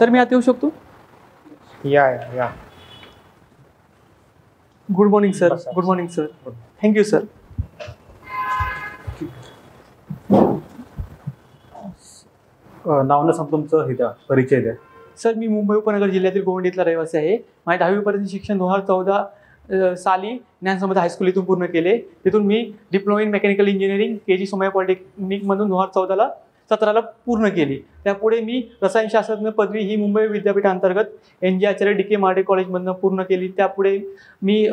तर मी आता येऊ शकतो? या. Good morning sir. Good morning sir. Thank you sir. नाव न सांग तुमचं हे द्या, परिचय द्या. सर मी मुंबई उपनगर जिल्ह्यातील गोवंडीतला रहिवासी आहे. माझे 10वीपर्यंत शिक्षण 2014 साली ज्ञानसंपदा हायस्कूल इथून पूर्ण केले. तिथून मी diploma in mechanical engineering KG Somaiya पॉलिटेक्निकमधून 2017ला पूर्ण केली. त्यापुढे मी रसायनशास्त्रज्ञ पदवी ही मुंबई विद्यापीठांतर्गत NG आचार्य DK मार्डे कॉलेजमधून पूर्ण केली. त्यापुढे मी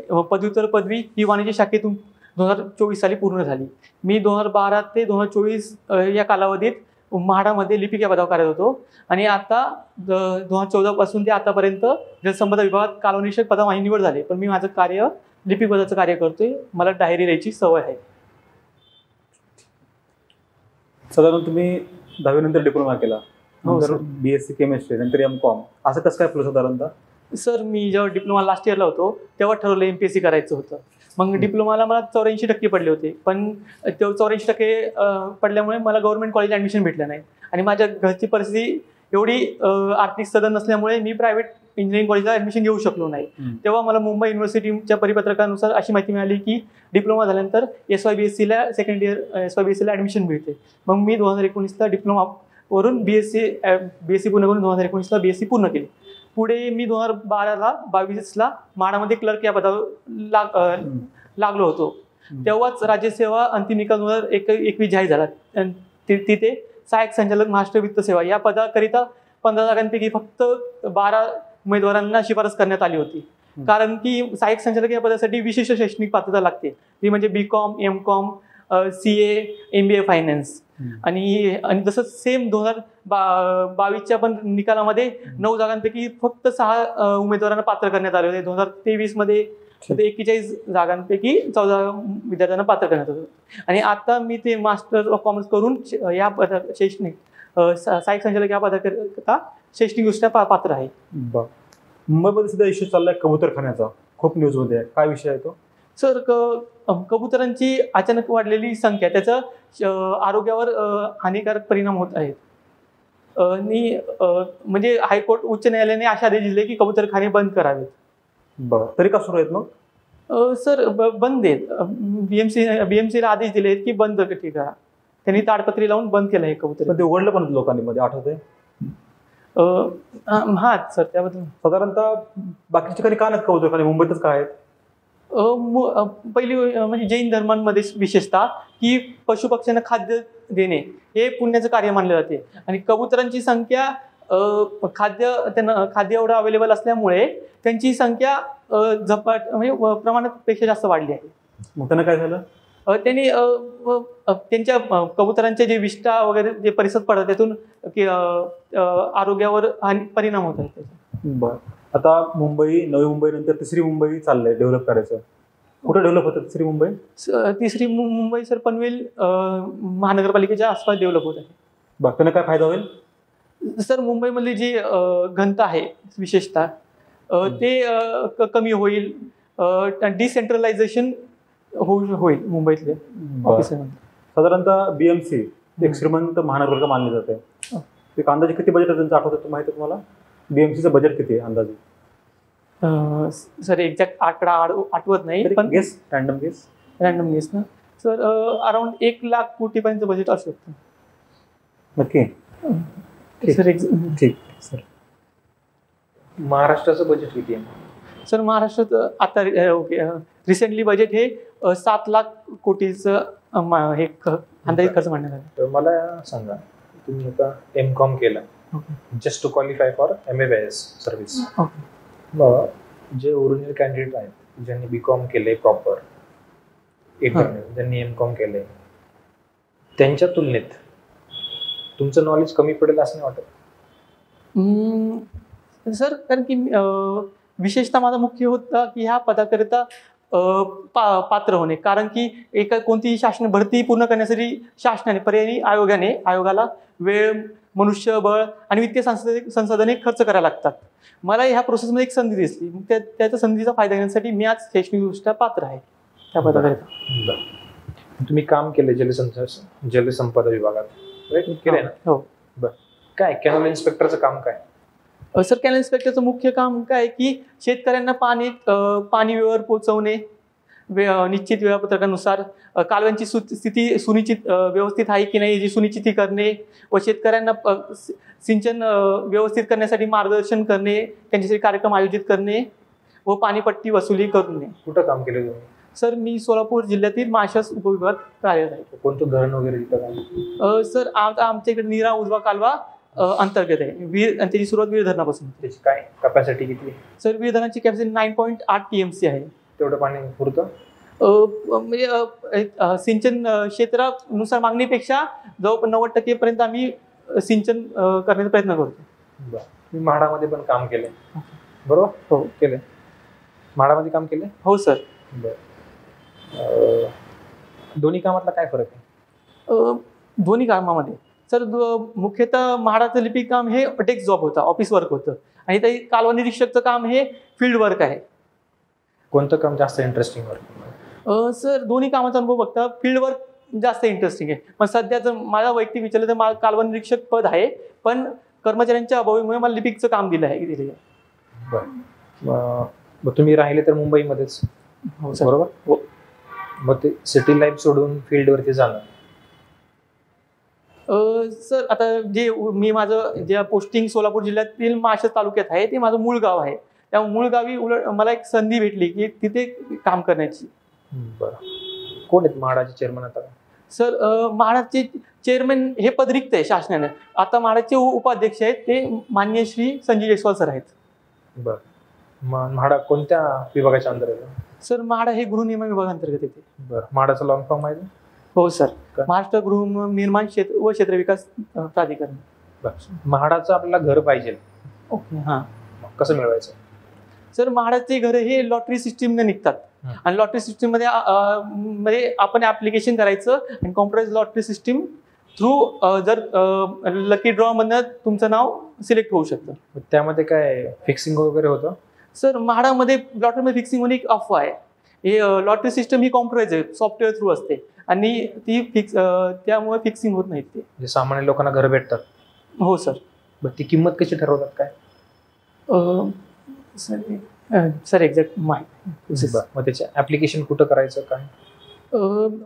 पदव्युत्तर पदवी ही वाणिज्य शाखेतून 2024 साली पूर्ण झाली. मी 2012 ते 2024 या कालावधीत म्हाडामध्ये लिपिक या पदावर कार्यरत होतो आणि आता 2014 पासून ते आतापर्यंत जलसंपदा विभागात कालवनिरीक्षक पदावर माझी निवड झाली. पण मी माझं कार्य लिपिक पदाचं कार्य करतोय. मला डायरी लिहायची सवय आहे. साधारण तुम्ही 10वी नंतर डिप्लोमा केला, नंतर BSc केमिस्ट्री, नंतर M.Com, असं कसं काय आपलं साधारणतः? सर मी जेव्हा डिप्लोमा लास्ट इयरला होतो तेव्हा ठरवलं MPSC करायचं होतं. मग डिप्लोमाला मला 84% पडले होते. पण ते 84% पडल्यामुळे मला गव्हर्नमेंट कॉलेज ॲडमिशन भेटलं नाही आणि माझ्या घरची परिस्थिती एवढी आर्थिक सदन नसल्यामुळे मी प्रायव्हेट इंजिनिअरिंग कॉलेजला ॲडमिशन घेऊ शकलो नाही. तेव्हा मला मुंबई युनिव्हर्सिटीच्या परिपत्रकानुसार अशी माहिती मिळाली की डिप्लोमा झाल्यानंतर SYBSCला सेकंड इयर SYBSCला ॲडमिशन मिळते. मग मी 2019ला डिप्लोमावरून BSc पूर्ण करून 2019ला BSc पूर्ण केली. पुढे मी 2022ला म्हाडामध्ये क्लर्क या पदावर लागलो होतो. तेव्हाच राज्यसेवा अंतिम निकाल 2021 जाहीर झाला. तिथे सहाय्यक संचालक महाराष्ट्र वित्त सेवा या पदाकरिता 15 जागांपैकी फक्त 12 उमेदवारांना शिफारस करण्यात आली होती. कारण की सहाय्यक संचालक या पदासाठी विशिष्ट शैक्षणिक पात्रता लागते. ती म्हणजे BCom, M.Com, CA, MBA finance आणि जसं सेम 2022च्या पण निकालामध्ये 9 जागांपैकी फक्त 6 उमेदवारांना पात्र करण्यात आले होते. 2023 मध्ये 41 जागांपैकी 14 विद्यार्थ्यांना पात्र करण्यात आलं. आणि आता मी ते मास्टर ऑफ कॉमर्स करून या शैक्षणिक सहाय्यक संचालक या पदाकरिता शैक्षणिकदृष्ट्या पात्र आहे. मुंबईमध्ये सुद्धा इश्यू चाललाय कबूतरखान्याचा, खूप न्यूजमध्ये आहे. काय विषय आहे तो? सर कबुतरांची अचानक वाढलेली संख्या त्याचा आरोग्यावर हानिकारक परिणाम होत आहेत. आणि म्हणजे हायकोर्ट उच्च न्यायालयाने असे आदेश दिले की कबूतरखाने बंद करावेत. बरं, तरी का सुरू आहेत मग? सर बंद आहेत. BMCला आदेश दिले आहेत की बंद करा. त्यांनी ताडपत्री लावून बंद केलं आहे कबूतर. ते उघडलं पण लोकांनी मध्ये, आठवतंय? हा सर, त्याबद्दल साधारणतः बाकीच्या ठिकाणी का नाहीत कबूतरखाने, मुंबईतच काय आहेत? पहिली म्हणजे जैन धर्मांमध्ये विशेषतः की पशुपक्ष्यांना खाद्य देणे हे पुण्याचं कार्य मानले जाते आणि कबुतरांची संख्या खाद्य एवढं अवेलेबल असल्यामुळे त्यांची संख्या म्हणजे प्रमाणापेक्षा जास्त वाढली आहे. मग त्यांना काय झालं? त्यांनी त्यांच्या कबुतरांचे जे विष्ठा वगैरे जे परिसर पडतात त्यातून आरोग्यावर परिणाम होत आहेत. बरं, आता नवी मुंबई नंतर तिसरी मुंबई चाललंय डेव्हलप करायचं. कुठे डेव्हलप होतं तिसरी मुंबई? तिसरी मुंबई सर पनवेल महानगरपालिकेच्या आसपास डेव्हलप होत आहे. बरं, त्यांना काय फायदा होईल? सर मुंबईमधली जी घनता आहे विशेषतः ते कमी होईल. डिसेंट्रलायझेशन होईल मुंबईतले ऑफिसमध्ये. साधारणतः BMC एक श्रीमंत महानगरपालिका मानली जाते. एक अंदाजे किती बजेट आहे त्यांचं आठवतं माहिती आहे तुम्हाला? BMCचं बजेट किती आहे अंदाजे? सर एक्झॅक्ट आकडा आठवत नाही, पण गेस, रॅन्डम गेस ना सर, अराउंड 1 लाख कोटीपर्यंत बजेट असू शकतं. नक्की? सर ठीक सर. महाराष्ट्राचं बजेट किती आहे? सर महाराष्ट्रात आता रिसेंटली बजेट हे 7 लाख कोटीचं हे अंदाजित खर्च मांडण्यात आला. तर मला सांगा, तुम्ही आता M.Com केलं just to qualify for MABS service. मग जे ओरिजिनल कॅन्डिडेट आहेत ज्यांनी BCom केले प्रॉपर, ज्यांनी M.Com केले, त्यांच्या तुलनेत तुमचं नॉलेज कमी पडेल असं नाही वाटत? सर कारण की विशेषतः माझा मुख्य होता की ह्या पदाकरिता पात्र होणे. कारण की कोणतीही शासन भरती पूर्ण करण्यासाठी शासनाने पर्यायी आयोगाला वेळ, मनुष्यबळ आणि वित्तीय संसाधने खर्च करायला लागतात. मला ह्या प्रोसेसमध्ये एक संधी दिसली. त्याच्या संधीचा फायदा घेण्यासाठी मी आज शैक्षणिकदृष्ट्या पात्र आहे त्या पदाकरिता. तुम्ही काम केले जलसंपदा विभागात केलंय ना? हो. बरं, काय कॅनल इन्स्पेक्टरचं काम काय? सर कॅनल इन्स्पेक्टरचं मुख्य काम काय आहे की शेतकऱ्यांना पाणी वेळेवर पोहोचवणे, निश्चित वेळापत्रकानुसार कालव्यांची स्थिती सुनिश्चित व्यवस्थित आहे की नाही याची सुनिश्चिती करणे व शेतकऱ्यांना सिंचन व्यवस्थित करण्यासाठी मार्गदर्शन करणे, त्यांच्यासाठी कार्यक्रम आयोजित करणे व पाणीपट्टी वसुली करणे. कुठं काम केलं तुम्ही? सर मी सोलापूर जिल्ह्यातील माळशिरस उपविभागात कार्यरत आहे. कोणतं धरण वगैरे तिथं काय? सर आमच्या इकडे नीरा उजवा कालवा अंतर्गत आहे. वीर आणि त्याची सुरुवात वीर धरणापासून. त्याची काय कॅपॅसिटी किती? सर वीर धरणाची कॅपॅसिटी 9.8 TMC आहे. तेवढं पाणी पुरतं? म्हणजे सिंचन क्षेत्रानुसार मागणीपेक्षा जवळ 90% पर्यंत आम्ही सिंचन करण्याचा प्रयत्न करतो. मी म्हाडामध्ये पण काम केलंय, बरोबर? हो केलंय. म्हाडामध्ये काम केलंय? हो सर. दोन्ही कामातला काय फरक आहे? दोन्ही कामामध्ये सर मुख्यतः म्हाडाचं लिपिक काम हे डेस्क जॉब होता, ऑफिस वर्क होतं, आणि ते कालवा निरीक्षकचं काम हे फील्ड वर्क आहे. कोणतं काम जास्त इंटरेस्टिंग वाटतं? सर दोन्ही कामाचा अनुभव बघता फील्ड वर्क जास्त इंटरेस्टिंग आहे. पण सध्या जर मला वैयक्तिक विचारलं तर मला कालवा निरीक्षक पद आहे, पण कर्मचाऱ्यांच्या अभावामुळे मला लिपिकचं काम दिलं आहे. बरं. मग तुम्ही राहिले तर मुंबईमध्येच? हो सर. बरोबर. हो. मग ते सिटी लाईफ सोडून फील्डवरती जाणं? सर आता मी माझं जे पोस्टिंग सोलापूर जिल्ह्यातील माळशिरस तालुक्यात आहे ते माझं मूळ गाव आहे. त्या मूळ गावी उलट मला एक संधी भेटली की तिथे काम करण्याची. बरं. कोण आहेत म्हाडाचे चेअरमन आता? सर म्हाडाचे चेअरमन हे पद रिक्त आहे शासनाने. आता म्हाडाचे उपाध्यक्ष आहेत ते माननीय श्री संजय जयस्वाल सर आहेत. बरं. मग म्हाडा कोणत्या विभागाच्या अंतर्गत आहे? सर म्हाडा हे गृहनिर्माण विभागांतर्गत येते. बरं. म्हाडाचा लॉंग फॉर्म आहे? हो सर. महाराष्ट्र गृहनिर्माण व क्षेत्र विकास प्राधिकरण. बरं. म्हाडाचं आपल्याला घर पाहिजे. ओके. हां. कसं मिळवायचं? सर म्हाडाचे घर हे लॉटरी सिस्टीमने निघतात आणि लॉटरी सिस्टीम मध्ये आपण ऍप्लिकेशन करायचं आणि कॉम्प्युटराइज लॉटरी सिस्टीम थ्रू जर लकी ड्रॉ मधनं तुमचं नाव सिलेक्ट होऊ शकतं. त्यामध्ये काय फिक्सिंग वगैरे होतं? सर म्हाडामध्ये लॉटरीमध्ये फिक्सिंग होणे एक अफवा आहे. हे लॉटरी सिस्टम ही कॉम्प्युटराइज आहे, सॉफ्टवेअर थ्रू असते आणि ती त्यामुळे फिक्सिंग होत नाही. ते सामान्य लोकांना घर भेटतात? हो सर. बरं. ती किंमत कशी ठरवतात काय? सर एक्झॅक्ट माहिती. मग त्याचे ऍप्लिकेशन कुठं करायचं काय?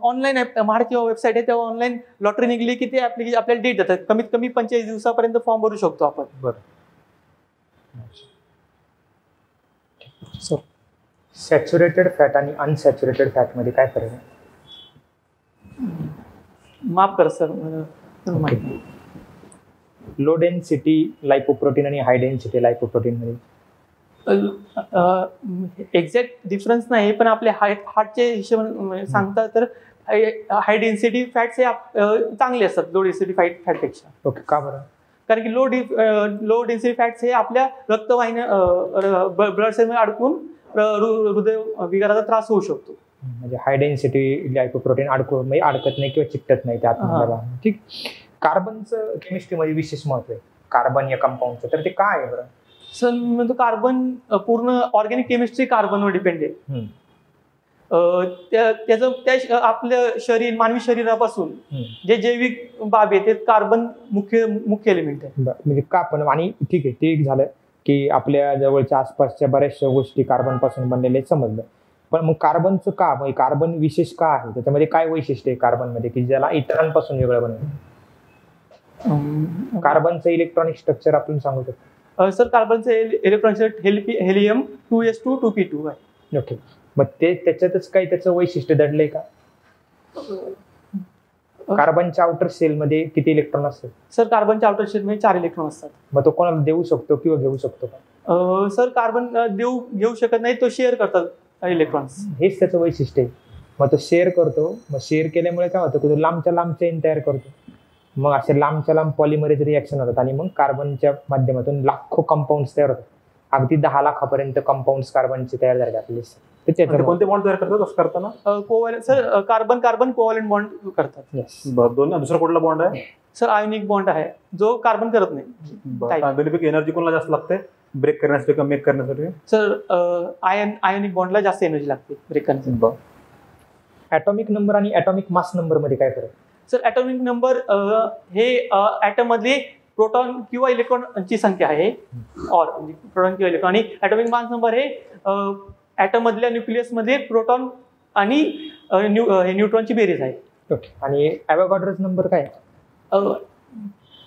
ऑनलाईन म्हाडाची वेबसाईट आहे, तेव्हा ऑनलाईन लॉटरी निघली की ते ऍप्लिकेशन आपल्याला डेट देतात. कमीत कमी 45 दिवसापर्यंत फॉर्म भरू शकतो आपण. बरं. सर सॅच्युरेटेड फॅट आणि अनसॅच्युरेटेड फॅटमध्ये काय फरक आहे? माफ करा सर, माहिती. लो डेन्सिटी लायपोप्रोटीन आणि हाय डेन्सिटी लायपोप्रोटीन मध्ये एक्झॅक्ट डिफरन्स नाही, पण आपले हार्टचे हिशोब सांगता तर हाय डेन्सिटी फॅट्स हे चांगले असतात लो डेन्सिटी फॅटपेक्षा. ओके. का बरं? कारण की लो डेन्सिटी फॅट्स हे आपल्या रक्तवाहिन्या ब्लड सेलमध्ये अडकून हृदय विकाराचा त्रास होऊ शकतो. म्हणजे हाय डेन्सिटी लायपोप्रोटीन अडकत नाही किंवा चिकटत नाही त्यात. ठीक. कार्बनचं केमिस्ट्रीमध्ये विशेष महत्व आहे, कार्बन या कंपाऊंडचं, तर ते काय आहे बरं? सर मी म्हणतो कार्बन पूर्ण ऑर्गॅनिक केमिस्ट्री कार्बनवर डिपेंड आहे. त्याचं त्या आपल्या मानवी शरीरापासून जे जैविक बाब आहे ते कार्बन मुख्य एलिमेंट आहे. म्हणजे का पण, आणि ठीक आहे ते एक झालं की आपल्या जवळच्या आसपासच्या बऱ्याचशा गोष्टी कार्बन पासून बनलेल्या समजलं, पण मग कार्बनचं का, म्हणजे कार्बन विशेष का आहे, त्याच्यामध्ये काय वैशिष्ट्य आहे कार्बनमध्ये की ज्याला इतरांपासून वेगळं बनवलं? कार्बनचं इलेक्ट्रॉनिक स्ट्रक्चर आपण सांगू शकतो? Sir कार्बनचं electronic helium 2s2 2p2 आहे. ओके. मग ते त्याच्यातच काही त्याचं वैशिष्ट्य दडलंय का? कार्बनच्या आउटर सेलमध्ये किती इलेक्ट्रॉन असतात? सर कार्बनच्या आउटर सेलमध्ये 4 इलेक्ट्रॉन असतात. मग तो कोणाला देऊ शकतो किंवा घेऊ शकतो का? सर कार्बन घेऊ शकत नाही, तो शेअर करतात इलेक्ट्रॉन्स. हेच त्याचं वैशिष्ट्य आहे. मग तो शेअर करतो, मग शेअर केल्यामुळे काय होतं की तो लांबच्या लांब चेन तयार करतो, मग असे लांबच्या लांब पॉलिमरेज रिॲक्शन होतात आणि मग कार्बनच्या माध्यमातून लाखो कंपाऊंड्स तयार होतात. अगदी 10 लाखापर्यंत कंपाऊंड्स कार्बनचे तयार झाले आपले. कोणते बॉन्ड तयार करतात असं करताना? Covalent sir, carbon covalent bond करतात. दुसरा कुठला बॉन्ड आहे? सर आयोनिक बॉन्ड आहे जो कार्बन करत नाही. एनर्जी कोणाला जास्त लागते ब्रेक करण्यासाठी किंवा मेक करण्यासाठी? सर आयोनिक बॉन्डला जास्त एनर्जी लागते ब्रेक करण्यासाठी. ॲटॉमिक नंबर आणि ॲटॉमिक मास नंबर मध्ये काय फरक? सर ॲटॉमिक नंबर हे ॲटम मधले प्रोटॉन किंवा इलेक्ट्रॉनची संख्या आहे और म्हणजे प्रोटॉन किंवा इलेक्ट्रॉन. आणि ॲटॉमिक मास नंबर हे ॲटम मधल्या न्यूक्लियस मध्ये प्रोटॉन आणि न्यूट्रॉनची बेरीज आहे. ओके. आणि ॲव्होगाड्रोचा नंबर काय?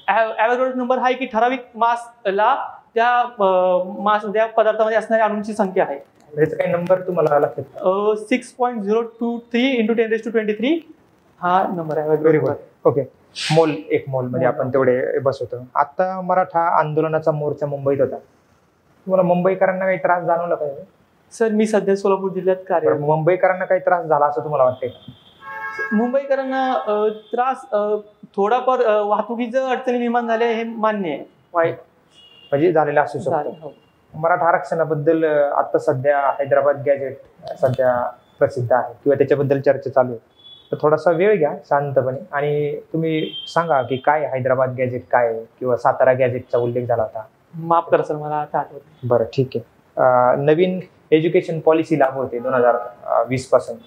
ॲव्होगाड्रो नंबर हा आहे की ठराविक मासला त्या पदार्थामध्ये असणाऱ्या अणूंची संख्या आहे. याचा काही नंबर तुम्हाला लक्षात? 6.023 × 10⁻23 हा नंबर आहे. Very good. ओके. मोल, 1 मोल मध्ये आपण तेवढे बसवतो. आता मराठा आंदोलनाचा मोर्चा मुंबईत होता. तुम्हाला मुंबईकरांना काही त्रास जाणवला पाहिजे? सर मी सध्या सोलापूर जिल्ह्यात कार्य. मुंबईकरांना काही त्रास झाला असं तुम्हाला वाटतंय? मुंबईकरांना त्रास थोडाफार वाहतुकीचं अडचणी निर्माण झाल्या हे मान्य आहे. वाईट म्हणजे झालेला असू शकतो. मराठा आरक्षणाबद्दल आता सध्या हैदराबाद गॅजेट सध्या प्रसिद्ध आहे किंवा त्याच्याबद्दल चर्चा चालू आहे. तर थोडासा वेळ घ्या शांतपणे आणि तुम्ही सांगा की काय हैदराबाद गॅजेट काय आहे किंवा सातारा गॅजेटचा उल्लेख झाला होता. माफ करा सर मला आता आठवत. बरं ठीक आहे. नवीन एज्युकेशन पॉलिसी लागू होते 2020 पासून.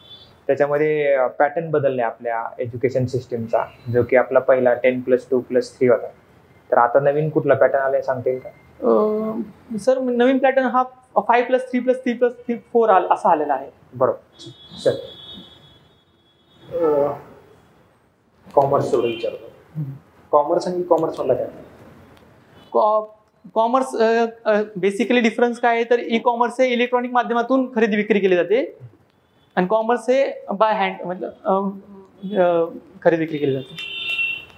त्याच्यामध्ये पॅटर्न बदलले आपल्या एज्युकेशन सिस्टीमचा, जो की आपला पहिला 10+2+3 होता. तर आता नवीन कुठला पॅटर्न आलाय सांगता येईल का? सर नवीन पॅटर्न हा 5+3+3+4 असा आलेला आहे. बरोबर सर. कॉमर्स सोडून विचारतो. कॉमर्स आणि ई कॉमर्स मधला काय? कॉमर्स बेसिकली डिफरन्स काय आहे तर ई कॉमर्स हे इलेक्ट्रॉनिक माध्यमातून खरेदी विक्री केली जाते आणि कॉमर्स हे बाय हँड मतलब खरेदी विक्री केली जाते.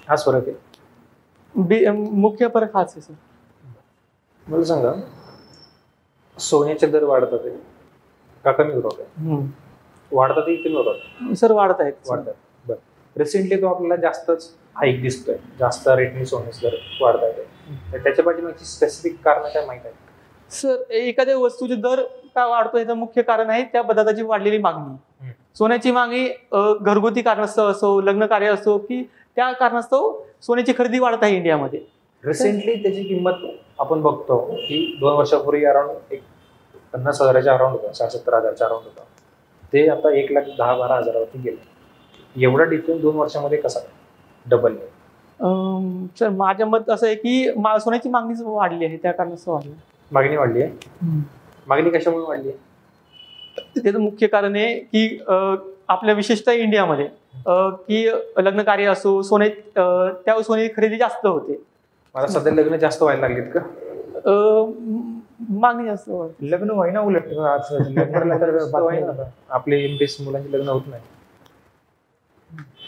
हाच फरक आहे. मुख्य फरक हाच आहे सर. मला सांगा, सोन्याचे दर वाढतात आहे का कमी होत आहे? वाढतात की कमी होतात? सर वाढत आहेत. वाढतात. बरं. रिसेंटली तो आपल्याला जास्तच हाईक दिसतोय, जास्त रेटने सोन्याचे दर वाढत आहे. त्याच्या पाठीमागची स्पेसिफिक कारण काय माहित आहे? सर एखाद्या वस्तूचे दर का वाढतो याचं मुख्य कारण आहे त्या पदार्थाची वाढलेली मागणी. सोन्याची मागणी घरगुती कारणास्तव असो, लग्न कार्य असो की त्या कारणास्तव सोन्याची खरेदी वाढत आहे इंडियामध्ये. रिसेंटली त्याची किंमत आपण बघतो की 2 वर्षापूर्वी अराउंड 50,000च्या अराउंड होता, 60-70,000च्या अराउंड होता. ते आता 1,10,000-12,000वरती गेले. एवढा डिफरन्स 2 वर्षामध्ये कसा डबल? सर माझं मत असं आहे की सोन्याची मागणीच वाढली आहे त्या कारणास्तव वाढली. मागणी वाढली आहे. मागणी कशामुळे वाढली आहे? त्याचं मुख्य कारण आहे की आपल्या विशेषतः इंडियामध्ये की लग्न कार्य असो सोने त्या सोन्याची खरेदी जास्त होते. मला सध्या लग्न जास्त व्हायला लागलीत का? मागणी जास्त. लग्न व्हायना उलट लग्नाला तर आपले एमपीएस मुलांची लग्न होत नाही.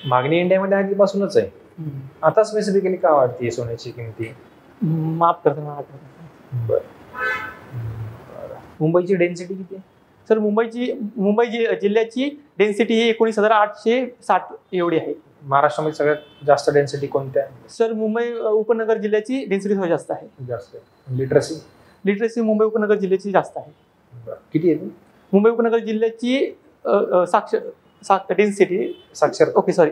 मागणी इंडियामध्ये आधीपासूनच आहे. आता स्पेसिफिकली का वाढते सोन्याची किमती? माफ करतो. मुंबईची डेन्सिटी किती आहे? सर मुंबई जिल्ह्याची डेन्सिटी ही 19,860 एवढी आहे. महाराष्ट्रामध्ये सगळ्यात जास्त डेन्सिटी कोणत्या आहे? सर मुंबई उपनगर जिल्ह्याची डेन्सिटी थोडी जास्त आहे. जास्त आहे. लिटरसी मुंबई उपनगर जिल्ह्याची जास्त आहे. किती आहे? मुंबई उपनगर जिल्ह्याची डेन्सिटी साक्षरता ओके सॉरी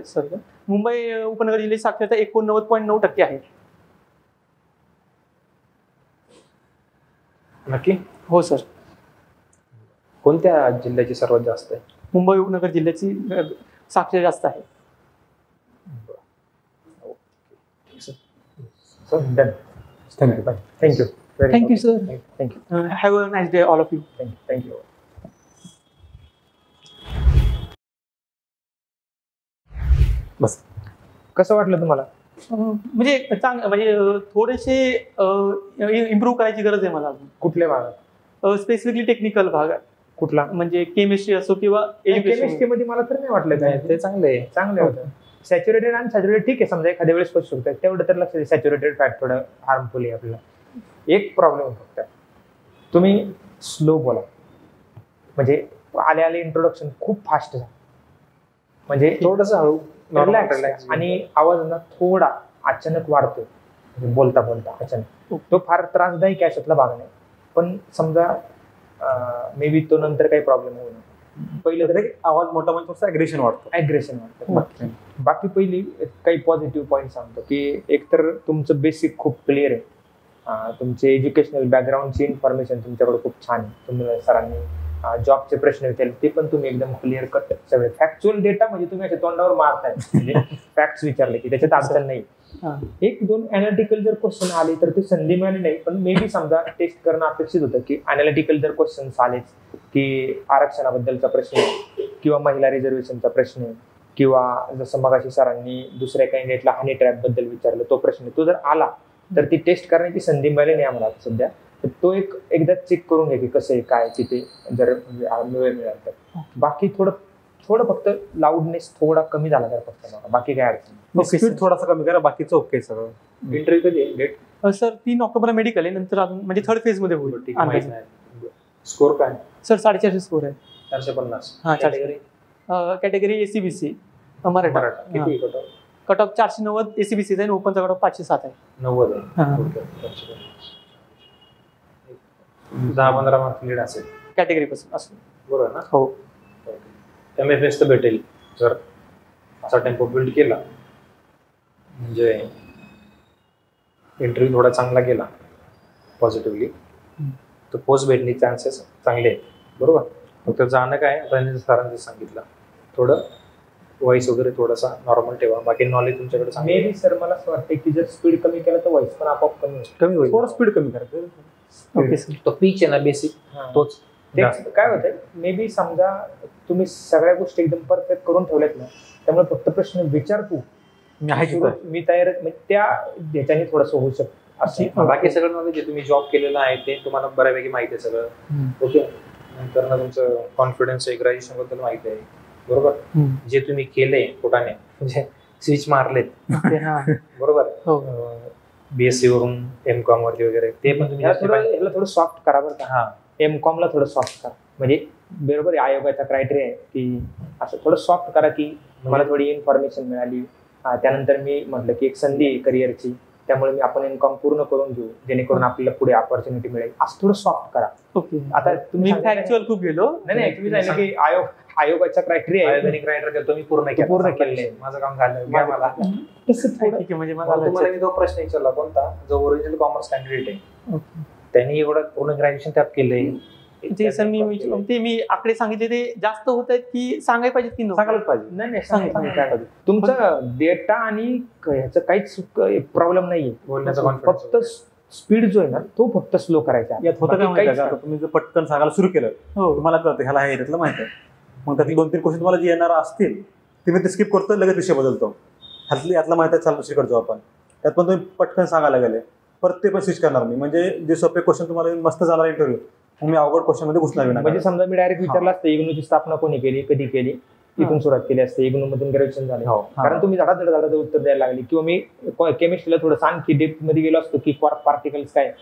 मुंबई उपनगर जिल्ह्याची साक्षरता 89.9% आहे. नक्की? हो सर. कोणत्या जिल्ह्याची सर्वात जास्त आहे? मुंबई उपनगर जिल्ह्याची साक्षरता जास्त आहे. Thank you sir. Thank you. Have a nice day all of you. Thank you. बस कसं वाटलं तुम्हाला? म्हणजे थोडेसे इम्प्रूव्ह करायची गरज आहे मला अजून. कुठल्या भागात? स्पेसिफिकली टेक्निकल भागात. कुठला? म्हणजे केमिस्ट्री असो किंवा केमिस्ट्री मध्ये मला तर नाही वाटलं काय ते चांगलं होतं. सॅच्युरेटेड आणि सॅच्युरेटेड ठीक आहे, समजा एखाद्या वेळेस करू शकतो तेवढं तर लक्ष दे. सॅच्युरेटेड फॅट थोडं हार्मफुल आहे आपल्याला. एक प्रॉब्लेम फक्त तुम्ही स्लो बोला. म्हणजे आले इंट्रोडक्शन खूप फास्ट झालं, म्हणजे थोडंसं हळू रिलॅक्स आणि आवाज ना थोडा अचानक वाढतो म्हणजे बोलता अचानक. तो फार त्रासदायक आहे अशातला भाग नाही, पण समजा मे बी तो नंतर काही प्रॉब्लेम होऊ नये. पहिलं तर आवाज मोठा म्हणजे ॲग्रेशन वाटतं. बाकी पहिली काही पॉझिटिव्ह पॉईंट सांगतो की एकतर तुमचं बेसिक खूप क्लिअर आहे. तुमचे एज्युकेशनल बॅकग्राऊंडची इन्फॉर्मेशन तुमच्याकडे खूप छान आहे. तुम्हाला सरांनी जॉबचे प्रश्न विचारले ते पण तुम्ही एकदम क्लिअर कट सगळे फॅक्च्युअल डेटा म्हणजे तुम्ही असे तोंडावर मारताय. म्हणजे फॅक्ट्स विचारले की त्याच्यात अडचण नाही. हा. एक दोन अनालिटिकल जर क्वेश्चन आले तर ते संधी मिळाली नाही, पण मे बी समजा टेस्ट करणं अपेक्षित होतं की अनालिटिकल जर क्वेश्चन्स आलेच की आरक्षणाबद्दलचा प्रश्न आहे किंवा महिला रिझर्वेशनचा प्रश्न आहे किंवा जसं मगाशी सरांनी दुसऱ्या कॅन्डिडेटला हनी ट्रॅप बद्दल विचारलं तो प्रश्न आहे, तो जर आला तर ती टेस्ट करण्याची संधी मिळाली नाही आम्हाला सध्या. तर तो एकदा चेक करून घ्या की कसं आहे काय तिथे जर वेळ मिळाला तर. बाकी थोडं फक्त लाऊडनेस थोडा कमी झाला तर फक्त मला, बाकी काय अडचण नाही. ओके स्पीड थोडासा कमी करा, बाकीचं ओके सगळं. इंटरव्ह्यू कधी डेट सर 3 ऑक्टोबरला मेडिकल आहे, नंतर अजून म्हणजे थर्ड फेज मध्ये होईल. अंदाजे. स्कोर काय? सर 450 स्कोर आहे. 450. हा, category category SEBC Maratha. Maratha किती cut off? Cut off 490 SEBC आहे, ओपनचा कट ऑफ 507 आहे. 90 हा. आहे. ओके. 10-15 मार्क लीड असेल कॅटेगरी पासून असं. बरोबर ना? हो. MFS तर भेटेल जर असा टेम्पो बिल्ड केला, म्हणजे इंटरव्ह्यू थोडा चांगला गेला पॉझिटिव्हली तर पोस्ट भेटण्याचे चान्सेस चांगले आहेत. बरोबर. फक्त जाणं काय रणजित सरांनी सांगितलं, थोडं व्हॉइस वगैरे थोडासा नॉर्मल ठेवा, बाकी नॉलेज तुमच्याकडे मे चांगलं बी सर मला असं वाटतं की जर स्पीड कमी केला तर व्हॉइस पण आपोआप कमी होईल. कमी होईल. थोडं स्पीड कमी करा. Okay sir. तो पीच आहे ना बेसिक, तोच ते काय होतंय मे बी समजा तुम्ही सगळ्या गोष्टी एकदम परफेक्ट करून ठेवल्यात ना, त्यामुळे फक्त प्रश्न विचार तू मी आहे सुरू- मी तयार म्हणजे त्या ह्याच्याने थोडंसं होऊ शकतं असं. बाकी सगळं नॉलेज जे तुम्ही जॉब केलेलं आहे ते तुम्हाला बऱ्यापैकी माहिती आहे सगळं. ओके. नंतर ना तुमचं कॉन्फिडन्स आहे, ग्रॅज्युएशन बद्दल माहिती आहे. बरोबर. जे तुम्ही केले पोटाने म्हणजे स्विच मारलेत. ओके. हा. बरोबर. हो. BSc वरून MCOM वरती वगैरे ते पण तुम्ही जास्त पाहिजे. याला थोडं सॉफ्ट करा बरं का. हा. MCOM ला थोडं सॉफ्ट करा, म्हणजे बरोबर आहे आयोगाचा क्रायटेरिया आहे की असं थोडं सॉफ्ट करा की मला थोडी इन्फॉर्मेशन मिळाली. त्यानंतर मी म्हटलं की एक संधी आहे करिअरची, त्यामुळे आपण MCOM पूर्ण करून घेऊ जेणेकरून आपल्याला पुढे ऑपॉर्च्युनिटी मिळेल, असं थोडं सॉफ्ट करा. ओके. आता मी तुम्ही सांगितलं- फॅक्च्युअल खूप गेलो. नाही तुम्ही सांगितलं की आयोगाचा क्रायटेरिया आहे आयोगाने क्रायटेरिया तुम्ही पूर्ण केलं. पूर्ण केलंय. माझं काम झालं. घ्या मला. तसं थोडं ठीक आहे, म्हणजे मग मला तुम्हाला मी तो प्रश्न विचारला कोणता, जो ओरिजिनल कॉमर्स कॅन्डिडेट आहे ओके. त्यांनी एवढं पूर्ण ग्रॅज्युएशन त्यात केलंय. ते सर मी आकडे सांगितले ते जास्त होत आहेत की सांगायला पाहिजे की नको? सांगायलाच पाहिजे. नाही सांगितलं. तुमचा डेटा आणि ह्याचं काहीच प्रॉब्लेम नाहीये. बोलण्याचा फक्त कॉन्फिडन्स स्पीड जो आहे ना तो फक्त स्लो करायचा. यात होतं काय बाकी माहिती काहीच का, आता तुम्ही जर पटकन सांगायला सुरू केलं हो. तुम्हाला कळतं ह्याला हे त्यातलं माहिती आहे, मग त्यातली 2-3 क्वेश्चन तुम्हाला जे येणार असतील ते मी ते स्किप करतो, लगेच विषय बदलतो. यातला माहिती आहे चालू दुसरी करतो आपण, त्यात पण तुम्ही पटकन सांगायला गेले परत ते पण स्विच करणार मी, म्हणजे जे सोपे क्वेश्चन तुम्हाला मस्त जाणार इंटरव्ह्यू, मग मी अवघड क्वेश्चन मध्ये घुसणार नाही. म्हणजे समजा मी डायरेक्ट विचारलं असतं इग्नूची स्थापना कोणी केली, कधी केली, इथून सुरुवात केली असते, इग्नू मधून ग्रॅज्युएशन झाले. हो. कारण तुम्ही झाडाचं उत्तर द्यायला लागले, किंवा मी केमिस्ट्रीला थोडं आणखी डेप्थ मध्ये गेलो असतो की क्वार्क पार्टिकल्स काय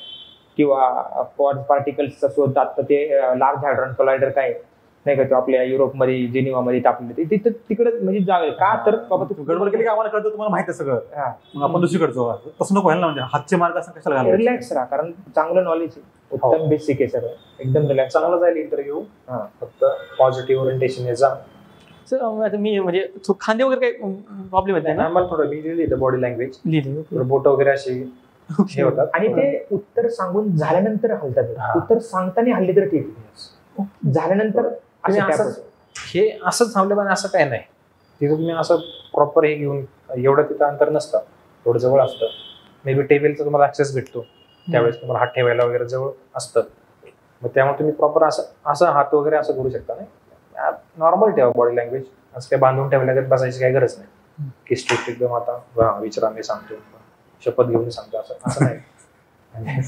किंवा क्वार्क पार्टिकल्सचा शोध आता ते लार्ज हायड्रॉन कोलायडर काय नाही का, तो आपल्या युरोपमध्ये जेनिवामध्ये टाकले तिथं तिकडे म्हणजे जावे का, तर बाबा तू गडबड केली की आम्हाला कळतं तुम्हाला माहिती आहे सगळं, हा. मग आपण दुसरीकडे जाऊ. तसं नको व्हायला ना, म्हणजे हातचे मार्ग असं कशाला घालायचे. रिलॅक्स राहा, कारण चांगलं नॉलेज आहे, उत्तम बेसिक आहे सगळं, एकदम रिलॅक्स. चांगला जाईल इंटरव्ह्यू. हा. फक्त पॉझिटिव्ह ओरिएंटेशन याचा. सर आता मी म्हणजे खांदे वगैरे काही प्रॉब्लेम येत नाही ना? मला थोडं मी लिहिलं बॉडी लँग्वेज, लिहिले. बोट वगैरे अशी हे होतात. आणि ते उत्तर सांगून झाल्यानंतर हलतात. हा. उत्तर सांगताना हल्ले तर ठीक आहे. झाल्यानंतर तुम्ही असं असंच हे असंच थांबले पण असं काय नाही, तिथं तुम्ही असं प्रॉपर हे घेऊन एवढं तिथं अंतर नसतं, थोडं जवळ असतं. मे बी टेबलचा तुम्हाला ऍक्सेस भेटतो त्यावेळेस, तुम्हाला हात ठेवायला वगैरे जवळ असतं, मग त्यामुळे तुम्ही प्रॉपर असं हात वगैरे असं करू शकता. नाही नॉर्मल ठेवा बॉडी लँग्वेज, असं काही बांधून ठेवल्या बसायची काही गरज नाही की स्ट्रिक्ट एकदम आता विचारा मी सांगतो शपथ घेऊन सांगतो असं नाही.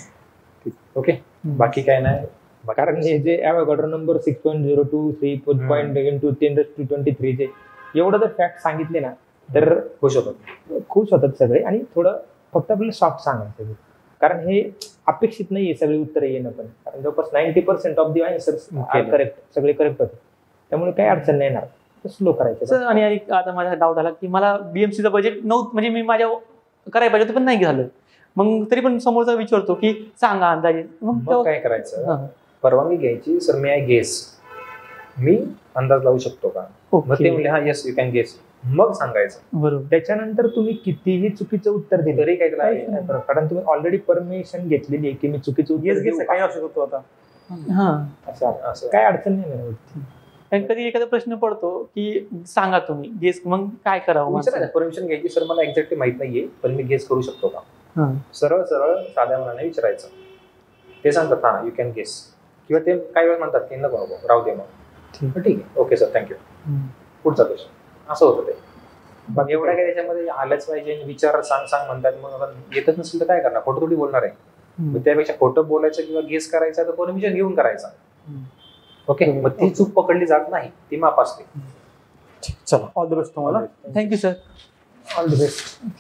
ओके. बाकी काय नाही. कारण हे जे ॲव्होगाड्रो नंबर 6.02 3.1023 जे एवढं जर फॅक्ट सांगितले ना तर खुश होतात. खुश होतात सगळे. आणि थोडं फक्त आपल्याला सॉफ्ट सांगायचं, कारण हे अपेक्षित नाहीये सगळे उत्तर येणं पण, कारण जवळपास 90% ऑफ दी आन्सर्स करेक्ट, सगळे करेक्ट होते, त्यामुळे काही अडचण नाही येणार. स्लो करायचं. सर आणि आता माझा डाऊट आला की मला BMCचं बजेट नव्हतं, म्हणजे मी माझ्या करायला पाहिजे होतं पण नाही झालं, मग तरी पण समोरचा विचारतो की सांगा अंदाजे, मग काय करायचं, परवानगी घ्यायची. सर मी आय गेस, मी अंदाज लावू शकतो का, मग ते म्हणले हा येस यू कॅन गेस, मग सांगायचं. बरोबर. त्याच्यानंतर तुम्ही कितीही चुकीचं उत्तर दिलं तरी काही कारण तुम्ही ऑलरेडी परमिशन घेतलेली आहे की मी चुकीचं उत्तर येस देऊ गेस का? काही असू शकतो आता. हा. असं असं काय अडचण नाही. कारण कधी एखादा प्रश्न पडतो की सांगा तुम्ही गेस, मग काय करावं विचारायचं, परमिशन घ्यायची, सर मला एक्झॅक्टली माहित नाहीये पण मी गेस करू शकतो का? हां. सरळ सरळ साध्या मनाने विचारायचं. ते सांगतात हा यू कॅन गेस, किंवा ते काही वेळ म्हणतात की नको नको राहू दे, मग ठीक आहे ओके सर थँक्यू, पुढचा क्वेश्चन, असं होतं ते. पण एवढ्या काही त्याच्यामध्ये आलंच पाहिजे, विचार सांग सांग म्हणतात, मग येतच नसेल तर काय करणार, खोटं थोडी बोलणार आहे. मग त्यापेक्षा खोटं बोलायचं किंवा गेस करायचा तर परमिशन घेऊन करायचा. ओके, मग ती चूक पकडली जात नाही, ती माफ असते. चला ऑल द बेस्ट तुम्हाला. Thank you sir. All the best.